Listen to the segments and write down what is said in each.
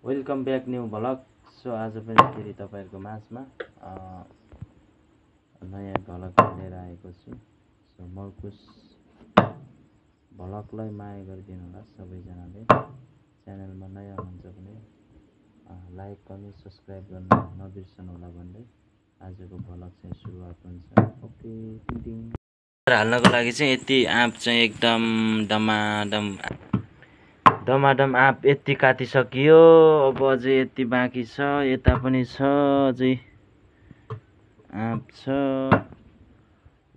Welcome back new vlog. So आज पनि फेरि तपाईहरुको माझमा नयाँ भ्लग लिएर आएको छु। सो मर्कुस भ्लगलाई माया गरिदिनु होला सबैजनाले। च्यानलमा नयाँ हुनुहुन्छ भने लाइक पनि सब्स्क्राइब गर्न नबिर्सनु होला भन्दै आजको भ्लग चाहिँ सुरुवात हुन्छ। ओके टिङ हाल्नको लागि चाहिँ यति आँप चाहिँ एकदम दमादम आँप यति काटिसकियो। अब अझै यति बाँकी छ, यता पनि छ अझै आँप छ।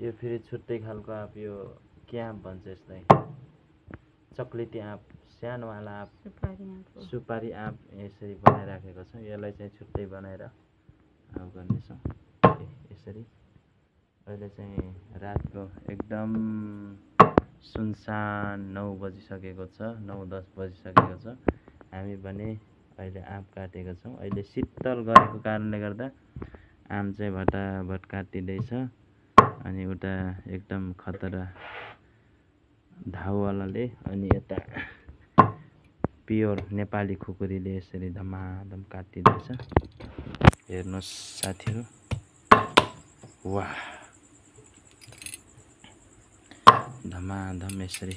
यो फेरि छुट्टै खालको आँप, यो के आँप भन्छ यसलाई? चक्लेटी आँप, सानोवाला आँप, सुपारी आँप यसरी बनाइराखेको छ। यसलाई चाहिँ छुट्टै बनाएर गर्नेछौँ यसरी। अहिले चाहिँ रातको एकदम सुनसान 9 बजिसकेको छ, 9-10 बजिसकेको छ। हामी भने अहिले आँप काटेको छौँ। अहिले शीतल गरेको कारणले गर्दा आँप चाहिँ भटाभट काटिँदैछ। अनि उता एकदम खतरा धाउवालाले, अनि यता प्योर नेपाली खुकुरीले यसरी धमाधम काटिँदैछ। हेर्नुहोस् साथीहरू, वाह धमाधम यसरी।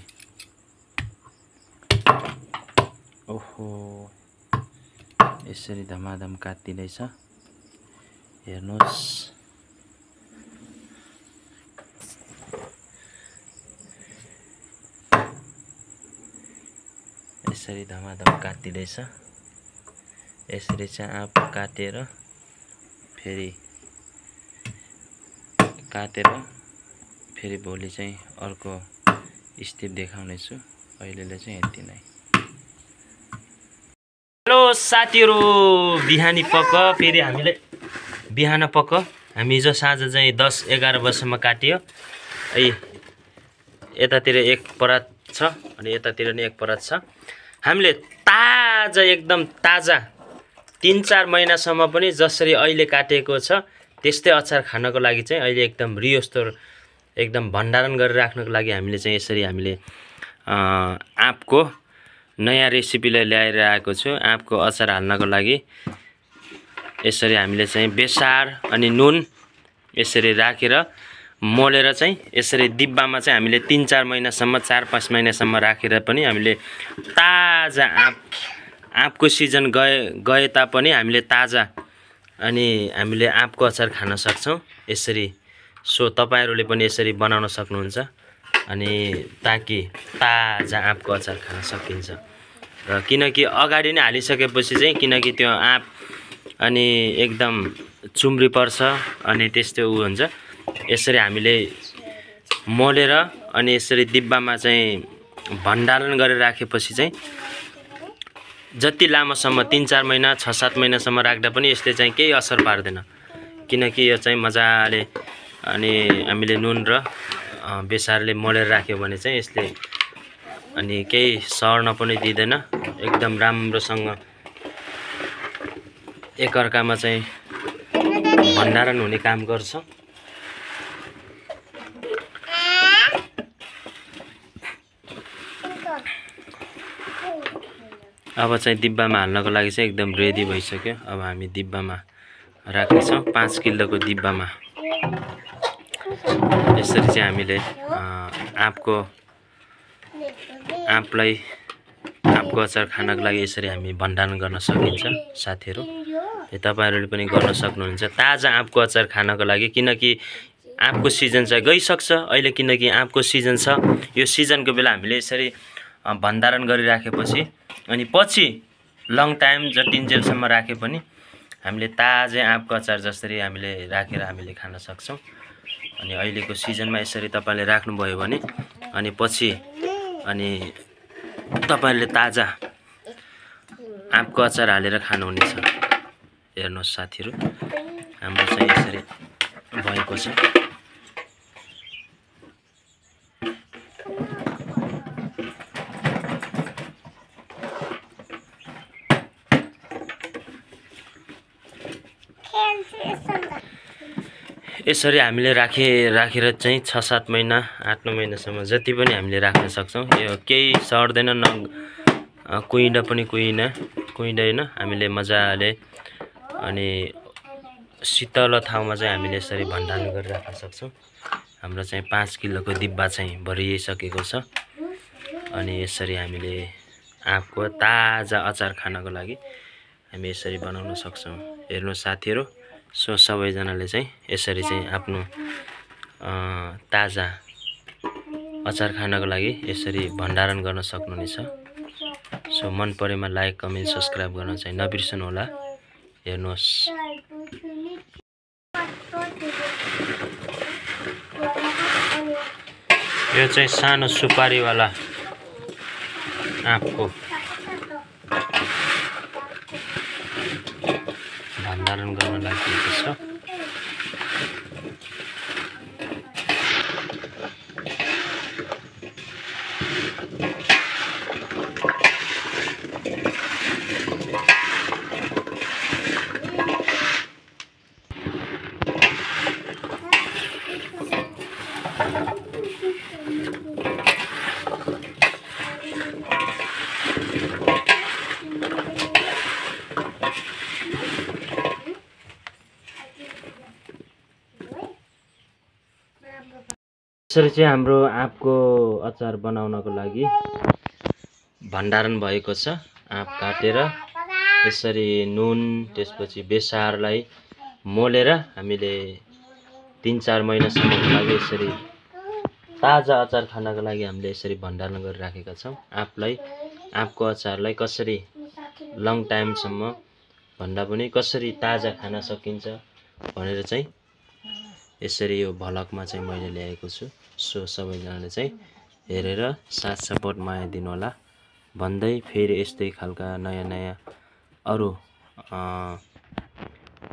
ओहो, यसरी धमाधम काटिँदैछ। हेर्नुहोस् यसरी धमाधम काटिँदैछ। यसरी चाहिँ आँप काटेर फेरि भोलि चाहिँ अर्को स्टेप देखाउनेछु। अहिलेले चाहिँ यति नै। हेलो साथीहरू, बिहानी पक्क फेरि हामीले बिहान पक्क हामी हिजो साँझ चाहिँ 10-11 बजेसम्म काट्यो। यतातिर एक परात छ अनि यतातिर नि एक परात छ। हामीले ताजा एकदम ताजा 3-4 महिनासम्म पनि जसरी अहिले काटेको छ त्यस्तै अचार खानको लागि चाहिँ अहिले एकदम रियोस्तो एकदम भण्डारण गरेर राख्नको लागि हामीले चाहिँ यसरी हामीले आँपको नयाँ रेसिपीलाई ल्याएर आएको छु। आँपको अचार हाल्नको लागि यसरी हामीले चाहिँ बेसार अनि नुन यसरी राखेर मोलेर चाहिँ यसरी डिब्बामा चाहिँ हामीले 3-4 महिनासम्म 4-5 महिनासम्म राखेर पनि हामीले ताजा आँपको सिजन गए तापनि हामीले ताजा अनि हामीले आँपको अचार खान सक्छौँ यसरी। सो तपाईहरुले पनि यसरी बनाउन सक्नुहुन्छ अनि ताकि ताजा आँपको अचार खान सकिन्छ। र किनकि अगाडि नै हालिसकेपछि चाहिँ किनकि त्यो आँप अनि एकदम चुम्री पर्छ अनि त्यस्तो उ हुन्छ। यसरी हामीले मोलेर अनि यसरी डिब्बामा चाहिँ भण्डारण गरेर राखेपछि चाहिँ जति लामोसम्म 3-4 महिना 6-7 महिनासम्म राख्दा पनि यसले चाहिँ केही असर पार्दैन। किनकि यो चाहिँ मजाले अनि हामीले नुन र बेसारले मोलेर राख्यो भने चाहिँ यसले अनि केही सर्न पनि दिँदैन। एकदम राम्रोसँग एकअर्कामा चाहिँ भण्डारण हुने काम गर्छ। अब चाहिँ डिब्बामा हाल्नको लागि चाहिँ एकदम रेडी भइसक्यो। अब हामी डिब्बामा राख्नेछौँ। 5 किलोको डिब्बामा यसरी चाहिँ हामीले आँपको अचार खानको लागि यसरी हामी भण्डारण गर्न सकिन्छ साथीहरू। तपाईहरुले पनि गर्न सक्नुहुन्छ ताजा आँपको अचार खानको लागि। किनकि आँपको सिजन चाहिँ गइसक्छ अहिले, किनकि आँपको सिजन छ। यो सिजनको बेला हामीले यसरी भण्डारण गरिराखेपछि अनि पछि लङ टाइम जतिन्जेलसम्म राखे पनि हामीले ताजा आँपको अचार जसरी हामीले राखेर हामीले खान सक्छौँ। अनि अहिलेको सिजनमा यसरी तपाईले राख्नुभयो भने अनि पछि अनि तपाईले ताजा आँपको अचार हालेर खानुहुनेछ। हेर्नुहोस् साथीहरू, हाम्रो चाहिँ यसरी भएको छ। यसरी हामीले राखेर चाहिँ 6-7 महिना 8-9 महिनासम्म जति पनि हामीले राख्न सक्छौँ। यो केही सर्दैन न कुइँडा पनि कुइँडा होइन हामीले मजाले अनि शीतल ठाउँमा चाहिँ हामीले यसरी भण्डारण गरेर राख्न सक्छौँ। हाम्रो चाहिँ 5 किलोको डिब्बा चाहिँ भरिसकेको छ अनि यसरी हामीले आँपको ताजा अचार खानको लागि हामी यसरी बनाउन सक्छौँ। हेर्नु साथीहरू, सो सबैजनाले चाहिँ यसरी चाहिँ आफ्नो ताजा अचार खानको लागि यसरी भण्डारण गर्न सक्नुहुनेछ। सो मन परेमा लाइक, कमेन्ट, सब्सक्राइब गर्न चाहिँ नबिर्सनु होला। हेर्नुहोस्, यो चाहिँ सानो सुपारीवाला आँपको भण्डारण गर्न लागि छ। यसरी चाहिँ हाम्रो आँपको अचार बनाउनको लागि भण्डारण भएको छ। आँप काटेर यसरी नुन, त्यसपछि बेसारलाई मोलेर हामीले 3-4 महिनासम्मको लागि यसरी ताजा अचार खानको लागि हामीले यसरी भण्डारण गरेर राखेका छौँ। आँपको अचारलाई कसरी लङ टाइमसम्म भन्दा पनि कसरी ताजा खान सकिन्छ भनेर चाहिँ यसरी यो भ्लगमा चाहिँ मैले ल्याएको छु। सो सबैजनाले चाहिँ हेरेर साथ सपोर्ट माया दिनु होला भन्दै फेरि यस्तै खालका नयाँ अरू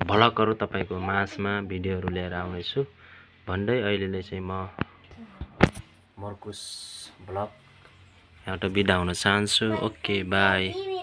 भ्लगहरू तपाईँको माझमा भिडियोहरू लिएर आउनेछु भन्दै अहिले चाहिँ म मर्कुस भ्लग यहाँबाट बिदा हुन चाहन्छु। Okay, by.